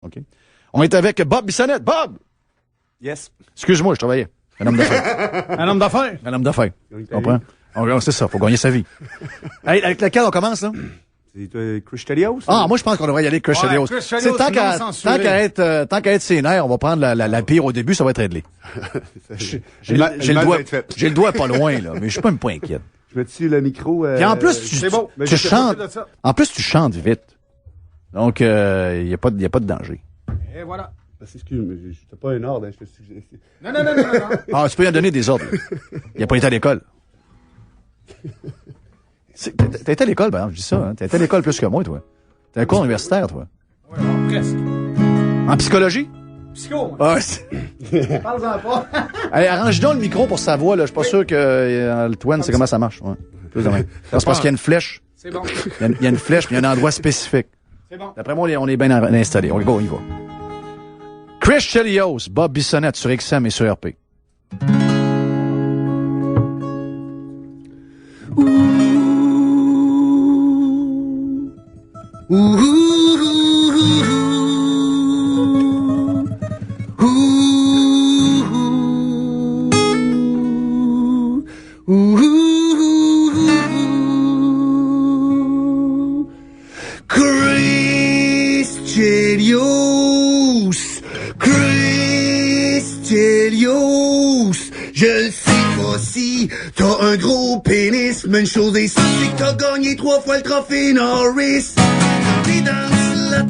OK. On est avec Bob Bissonnette. Bob! Yes. Excuse-moi, je travaillais. Un homme d'affaires. Un homme d'affaires. Un homme d'affaires. Tu comprends? C'est ça, faut gagner sa vie. Hey, avec lequel on commence, là? C'est Chris Chelios? Ah, moi, je pense qu'on devrait y aller avec Chris Chelios. Chris Chelios, Tant qu'à être ses nerfs, on va prendre la pire au début, ça va être réglé. J'ai le doigt pas loin, là, mais je suis même pas inquiète. Je mets dessus le micro. Puis en plus, tu chantes. En plus, tu chantes vite. Donc, il y a pas de danger. Et voilà. Excuse-moi, j'étais pas un ordre, hein, je te suggère. Non. Ah, tu peux lui donner des ordres. Il a pas été à l'école. T'as été à l'école, par exemple, je dis ça, hein. T'as été à l'école plus que moi, toi. T'as un cours universitaire, toi. Ouais, presque. En psychologie? Psycho, moi. Ah, Parle-en pas. Allez, arrange donc le micro pour sa voix, là. Je suis pas sûr que le Twen, c'est comment ça marche. Ouais. Plus de même. C'est parce qu'il y a une flèche. C'est bon. Il y a une flèche, puis il y a un endroit spécifique. C'est bon. D'après moi, on est bien installé. On y va. Chris Chelios, Bob Bissonnette sur XM et sur RP. Je le sais pas si t'as un gros pénis, mais une chose est sûre, c'est que t'as gagné 3 fois le trophée Norris. Quand t'es dans le slot,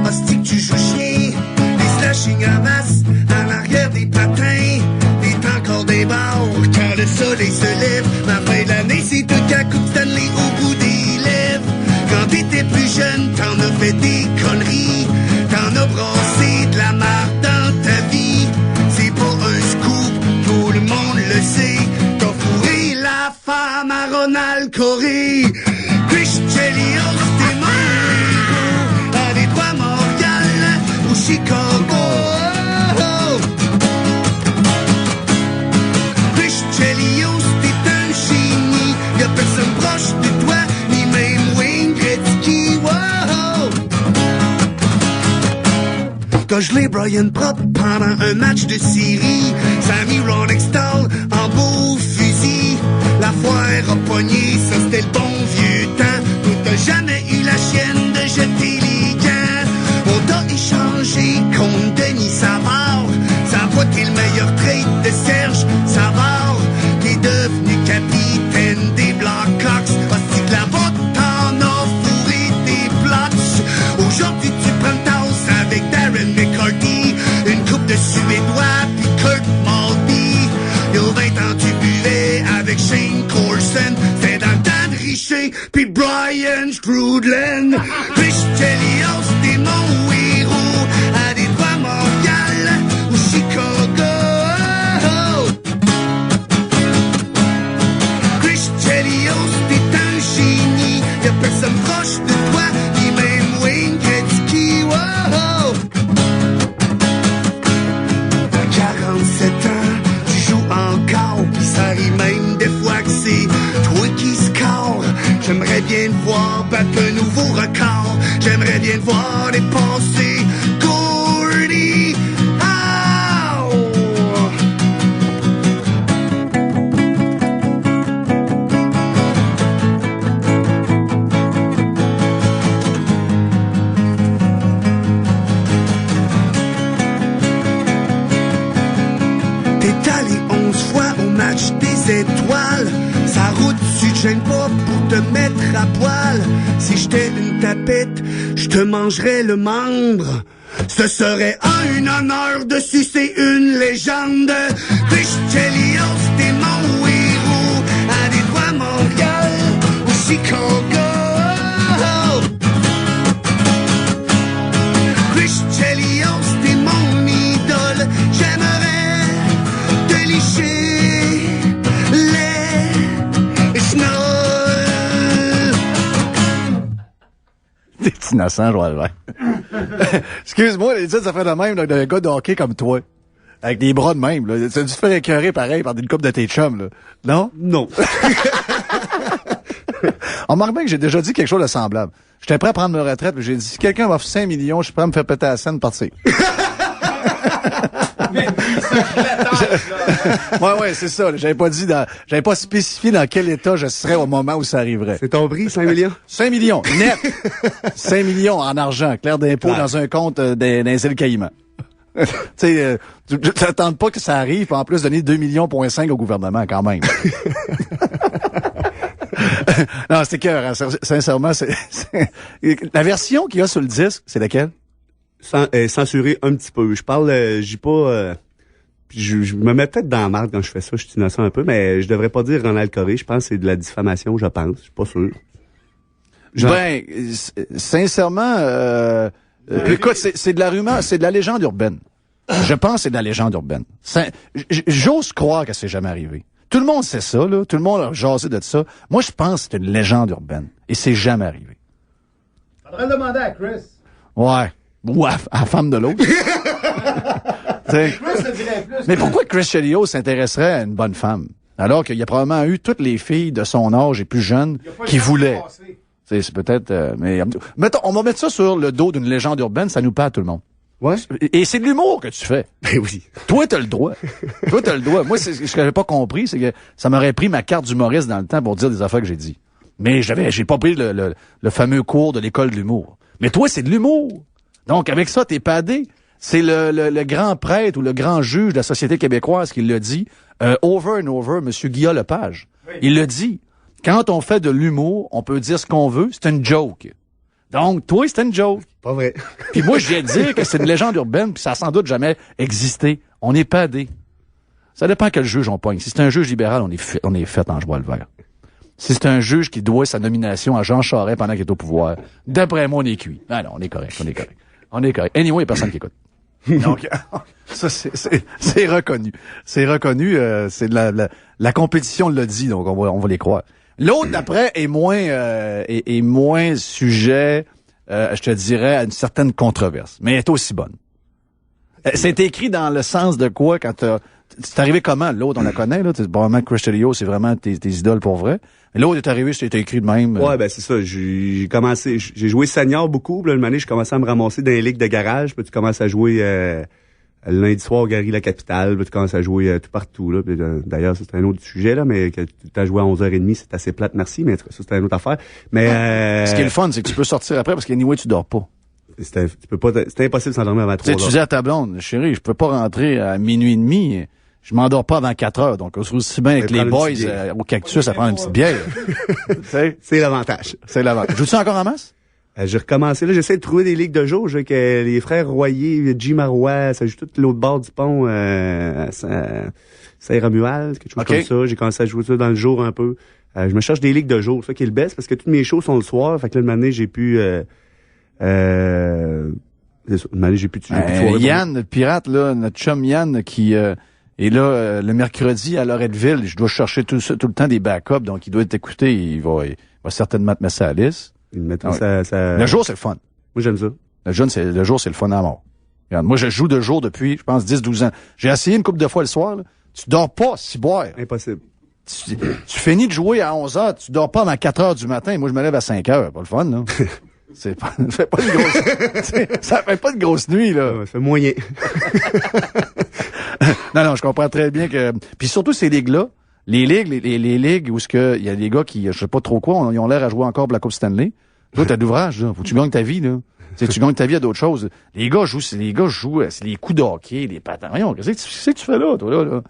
hostie que tu joues chien, des slashing à masse, à l'arrière des patins, t'es encore des barres, quand le soleil se lève, ma fin de l'année c'est tout qu'à coupe Stanley au bout des lèvres. Quand t'étais plus jeune, t'en as fait des conneries, t'en as brassé de la marde dans ta vie, c'est pas un scoop, tout le monde le sait, t'as fourré la femme à Ronald Corey. Chris Chelios, t'es mon héros, à Détroit, Montréal ou Chicago. Chris Chelios, t'es un génie, y'a personne proche de toi, ni même Wayne Gretzky. Wow. T'as gelé Brian Propp pendant un match de série, Sammy Ronextall en beau fusil, la foire a pogné, ça c'était le bon vieux temps, où t'as jamais eu la chienne de jeter les gants, on t'a échangé contre Denis Savard, ça a été le meilleur trade de Serge Savard, t'es devenu capitaine des Blackhawks, hostie que là-bas t'en as fourré des plots, aujourd'hui tu prends le tasse avec Darren McCarthy, une coupe de Suédois pis Kurt Maltby, il y a 20 ans tu buvais avec Shane Corson, c'est dans le temps de Richer pis Brian Strudland. Chris Chelios, t'es mon héros, à Détroit, Montréal ou Chicago. Chris Chelios, t'es un génie, y'a personne proche de toi, ni même Wayne Gretzky. Wow. T'as 47 ans, tu joues encore, pis ça arrive même des fois que c'est toi qui score. J'aimerais bien te voir battre un nouveau record, j'aimerais bien te voir dépasser Gordy Howe. T'es allé 11 fois au match des étoiles, sa route tu te gênes pas pour te mettre à poil. Si j'étais une tapette, je te mangerais le membre. Ce serait un honneur de sucer une légende. Chris Chelios, t'es mon héros, à Détroit, Montréal ou Chicago. Chris Chelios, t'es mon idole, j'aimerais te licher les chenolles. T'es innocent, Joël. Excuse-moi, les titres, ça fait de même d'un gars de hockey comme toi. Avec des bras de même, là. Tu as dû te faire écœurer pareil par une coupe de tes chums, là. Non? Non. On remarque bien que j'ai déjà dit quelque chose de semblable. J'étais prêt à prendre ma retraite, mais j'ai dit, si quelqu'un m'offre 5 millions, je suis prêt à me faire péter la scène, partir. Ouais, c'est ça. J'avais pas spécifié dans quel état je serais au moment où ça arriverait. C'est ton prix, 5 millions? 5 millions, net. 5 millions en argent, clair d'impôt dans un compte des îles Caïmans. Tu sais, tu t'attends pas que ça arrive, puis en plus donner 2,5 millions au gouvernement, quand même. Non, c'est cœur, hein. Sincèrement, la version qu'il y a sur le disque, c'est laquelle? Censuré un petit peu. Je parle, j'ai pas... je me mets peut-être dans la marde quand je fais ça, je suis innocent un peu, mais je devrais pas dire Ronald Coré. Je pense que c'est de la diffamation, je pense. Je suis pas sûr. Ben, sincèrement, écoute, c'est de la rumeur, c'est de la légende urbaine. Je pense que c'est de la légende urbaine. J'ose croire que c'est jamais arrivé. Tout le monde sait ça, là. Tout le monde a jasé de ça. Moi, je pense que c'est une légende urbaine. Et c'est jamais arrivé. Faudrait le demander à Chris. Ouais. Ou à la femme de l'autre. Chris le dirait plus. Mais pourquoi Chris Chelios s'intéresserait à une bonne femme? Alors qu'il y a probablement eu toutes les filles de son âge et plus jeunes qui voulaient. C'est peut-être... mais mettons, on va mettre ça sur le dos d'une légende urbaine, ça nous parle à tout le monde. Ouais. Et c'est de l'humour que tu fais. Ben oui. Toi, t'as le droit. Toi, t'as le droit. Moi, ce que j'avais pas compris, c'est que ça m'aurait pris ma carte d'humoriste dans le temps pour dire des affaires que j'ai dit. Mais j'ai pas pris le fameux cours de l'école de l'humour. Mais toi, c'est de l'humour. Donc, avec ça, t'es padé. C'est le grand prêtre ou le grand juge de la société québécoise qui l'a dit, over and over, Monsieur Guillaume Lepage. Oui. Il le dit. Quand on fait de l'humour, on peut dire ce qu'on veut, c'est une joke. Donc, toi, c'est une joke. Pas vrai. Puis moi, je viens de dire que c'est une légende urbaine, puis ça a sans doute jamais existé. On est padé. Ça dépend quel juge on pogne. Si c'est un juge libéral, on est fait en joie le vert. Si c'est un juge qui doit sa nomination à Jean Charest pendant qu'il est au pouvoir, d'après moi, on est cuit. Ah non, on est correct. Anyway, il y a personne qui écoute. Donc, ça, c'est reconnu. C'est reconnu, c'est de la compétition l'a dit, donc on va les croire. L'autre, d'après, est moins sujet, je te dirais, à une certaine controverse, mais est aussi bonne. C'est écrit dans le sens de quoi quand c'est arrivé comment? L'autre, on la connaît, là. Probablement que Chris Chelios, c'est vraiment tes idoles pour vrai. L'autre est arrivé, c'était écrit de même. Ouais, ben c'est ça. J'ai joué senior beaucoup. Puis là, une année, je commençais à me ramasser dans les ligues de garage. Puis tu commences à jouer le lundi soir au Gary La Capitale. Puis tu commences à jouer tout partout. Là. Puis, d'ailleurs, ça, c'est un autre sujet, là, mais que tu as joué à 11h30, c'est assez plate, merci, mais ça, c'est une autre affaire. Mais ce qui est le fun, c'est que tu peux sortir après parce qu'anyway, tu dors pas. C'est impossible de s'endormir avant 3 heures. Tu disais à ta blonde, chérie, je peux pas rentrer à minuit et demi. Je m'endors pas avant 4 heures, donc aussi bien avec les boys au Cactus à prendre une petite bière. C'est l'avantage. Joues-tu encore en masse? J'ai recommencé, là, j'essaie de trouver des ligues de jour. J'ai que les frères Royer, Jim Marois, ça joue tout l'autre bord du pont, Saint-Romuald, quelque chose comme ça. J'ai commencé à jouer ça dans le jour un peu. Je me cherche des ligues de jour, ça qui est le best, parce que tous mes shows sont le soir. Fait que là, une année, j'ai pu... Yann, notre pirate, là, notre chum Yann, qui... Et là, le mercredi, à Loretteville, je dois chercher tout le temps des backups, donc il doit être écouté, il va certainement te mettre ça à la liste. Le jour, c'est le fun. Moi, j'aime ça. Le jour, c'est le fun à mort. Regarde, moi, je joue de jour depuis, je pense, 10-12 ans. J'ai essayé une couple de fois le soir, là. Tu dors pas, si boire. Impossible. Tu finis de jouer à 11h, tu dors pas avant 4h du matin. Moi, je me lève à 5h. Pas le fun, là. Ça fait pas de grosse nuit, là. Ça fait moyen. Non, je comprends très bien que... Puis surtout, ces ligues-là, les ligues où il y a des gars qui, je sais pas trop quoi, ils ont l'air à jouer encore pour la Coupe Stanley. Toi, t'as de l'ouvrage, là. Faut que tu gagnes ta vie, là. Tu gagnes ta vie à d'autres choses. Les gars jouent, c'est les coups de hockey, les patins. Voyons, qu'est-ce que tu fais là, toi, là?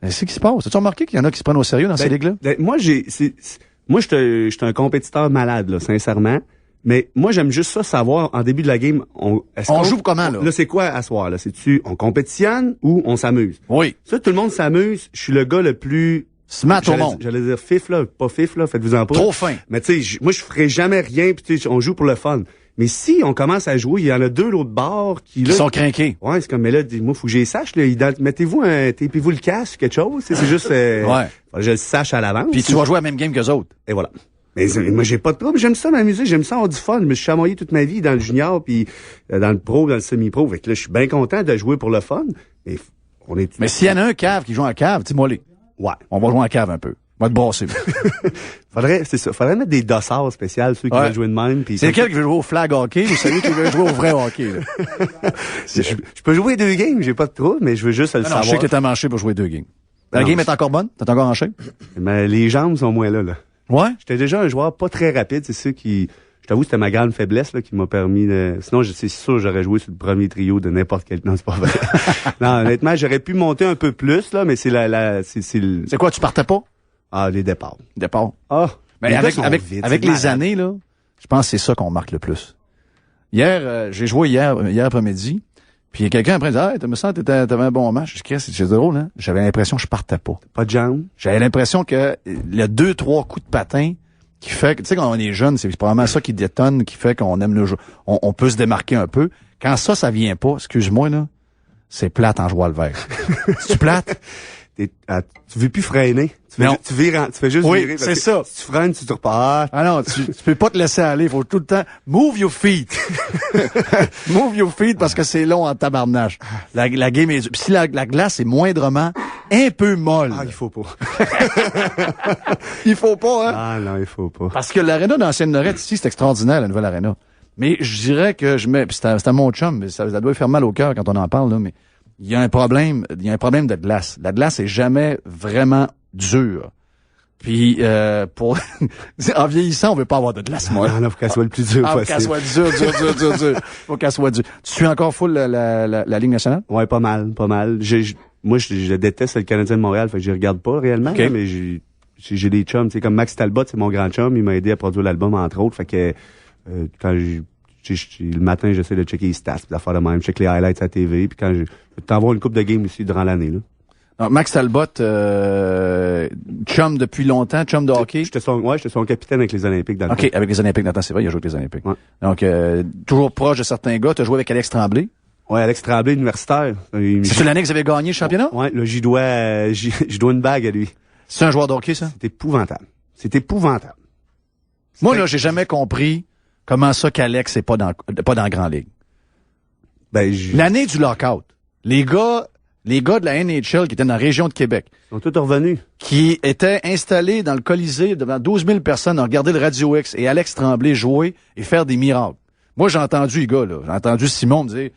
Qu'est-ce qui se passe? As-tu remarqué qu'il y en a qui se prennent au sérieux dans ces ligues-là? Moi, je suis un compétiteur malade, là, sincèrement. Mais moi, j'aime juste ça savoir, en début de la game, on joue comment, là? Là, c'est quoi à soir, là? C'est-tu, on compétitionne ou on s'amuse? Oui. Ça, tout le monde s'amuse. Je suis le gars le plus... Smart au monde. J'allais dire fif, là. Pas fif, là. Faites-vous en pas. Trop fin. Mais tu sais, moi, je ferai jamais rien, pis tu sais, on joue pour le fun. Mais si on commence à jouer, il y en a 2 l'autre bord qui là, sont crinqués. Ouais, c'est comme, mais là, moi, faut que j'y sache, là. Tapez-vous le casque, quelque chose. C'est juste, ouais. Faut que je le sache à l'avance. Puis tu vas jouer à la même game qu'eux autres. Et voilà. Mais moi, j'ai pas de trouble. J'aime ça m'amuser. J'aime ça avoir du fun. Je me suis chamoyé toute ma vie dans le junior, puis dans le pro, dans le semi-pro. Fait que là, je suis bien content de jouer pour le fun. Mais s'il y en a un cave qui joue en cave, dis-moi les. Ouais. On va jouer en cave un peu. Va te brasser. Faudrait mettre des dossards spéciales, ceux qui Ouais. veulent jouer de même. Puis C'est lequel qui veut jouer au flag hockey ou celui qui veut jouer au vrai hockey, là? je peux jouer 2 games, j'ai pas de trouble, mais je veux juste le Non, savoir. je sais que t'as manché pour jouer 2 games. La Non, game est encore bonne? T'es encore en shape? Mais les jambes sont moins là. Ouais? J'étais déjà un joueur pas très rapide, c'est ça qui... Je t'avoue, c'était ma grande faiblesse là, qui m'a permis de... Sinon, c'est sûr, j'aurais joué sur le premier trio de n'importe quel... Non, c'est pas vrai. Non, honnêtement, j'aurais pu monter un peu plus, là, mais c'est C'est quoi, tu partais pas? Ah, les départs. Départ. Ah! Mais les avec gars sont vite, c'est les malade. années, là, je pense que c'est ça qu'on marque le plus. Hier, j'ai joué hier après-midi, puis il y a quelqu'un après dit, ah, tu me sens, t'avais un bon match. Je dis, c'est drôle, hein? J'avais l'impression que je partais pas. Pas de jambes. J'avais l'impression que le 2-3 coups de patin qui fait que, tu sais, quand on est jeune, c'est probablement ça qui détonne, qui fait qu'on aime le jeu. On peut se démarquer un peu. Quand ça vient pas, excuse-moi, là, c'est plate en jouant le vert. C'est plate? Tu veux plus freiner. Non. Tu fais juste Oui, virer. parce c'est que ça. Si tu freines, tu te repars. Ah non, tu peux pas te laisser aller. Faut tout le temps move your feet. Move your feet parce que c'est long en tabarnage. La game est... Puis si la glace est moindrement un peu molle. Ah, il faut pas. Il faut pas, hein? Ah non, il faut pas. Parce que l'aréna d'Ancienne Lorette ici, c'est extraordinaire, la nouvelle aréna. Mais je dirais que c'était mon chum, mais ça doit faire mal au cœur quand on en parle, là, mais il y a un problème de glace. La glace est jamais vraiment dure. Puis en vieillissant, on veut pas avoir de glace, moi. Ah non, faut qu'elle soit le plus dur Faut qu'elle possible. soit dure. Faut qu'elle soit dure. Tu suis encore full la Ligue nationale? Ouais, pas mal. Moi, je déteste le Canadien de Montréal, fait que je regarde pas réellement, Ok. là, mais j'ai des chums, tu sais, comme Max Talbot, c'est mon grand chum, il m'a aidé à produire l'album, entre autres, fait que quand le matin, j'essaie de checker les stats, puis d'affaires de même, je check les highlights à la TV, puis quand je t'envoie une coupe de games aussi durant l'année, là. Alors, Max Talbot, chum depuis longtemps, chum de hockey. J'étais son capitaine avec les Olympiques dans le OK, avec les Olympiques. C'est vrai, il a joué avec les Olympiques. Ouais. Donc, toujours proche de certains gars. Tu as joué avec Alex Tremblay. temps. Ouais, Alex Tremblay, universitaire. C'est l'année que vous avez gagné le championnat? Ouais, là, j'y dois une bague à lui. C'est un joueur de hockey, ça? C'est épouvantable. Moi, là, j'ai jamais compris comment ça qu'Alex est pas dans la Grande Ligue. Ben, L'année du lockout, les gars de la NHL qui étaient dans la région de Québec, ils sont tous revenus. qui étaient installés dans le Colisée devant 12 000 personnes à regarder le Radio X et Alex Tremblay jouer et faire des miracles. Moi, j'ai entendu les gars, là. J'ai entendu Simon me dire,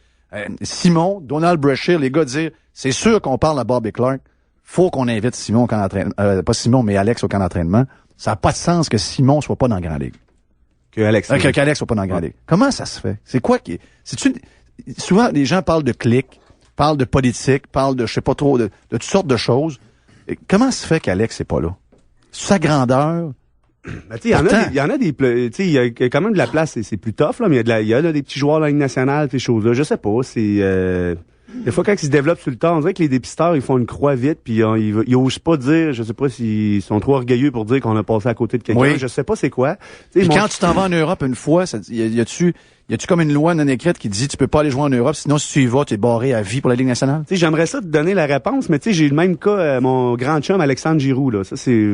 Simon, Donald Brashear, les gars dire, c'est sûr qu'on parle à Bobby Clark. Faut qu'on invite Simon au camp d'entraînement. Pas Simon, mais Alex au camp d'entraînement. Ça n'a pas de sens que Simon soit pas dans la Grande Ligue. Qu'Alex soit pas dans la Grande Ligue. Comment ça se fait? C'est quoi qui souvent, les gens parlent de clics, parlent de politique, parlent de, je sais pas trop, de toutes sortes de choses. Et comment se fait qu'Alex n'est pas là? Sa grandeur. Ben, tu sais, il y en a des, tu sais, il y a quand même de la place, c'est plus tough, là, mais il y a des petits joueurs de la Ligue nationale, ces choses-là. Je sais pas, des fois, quand ils se développent sur le temps, on dirait que les dépisteurs, ils font une croix vite, puis ils osent pas dire, je sais pas s'ils sont trop orgueilleux pour dire qu'on a passé à côté de quelqu'un. Oui. Je sais pas c'est quoi. Puis quand tu t'en vas en Europe une fois, y a-tu comme une loi non écrite qui dit tu peux pas aller jouer en Europe, sinon si tu y vas, tu es barré à vie pour la Ligue nationale? Tu sais, j'aimerais ça te donner la réponse, mais tu sais, j'ai le même cas, mon grand chum Alexandre Giroux, là. Ça, c'est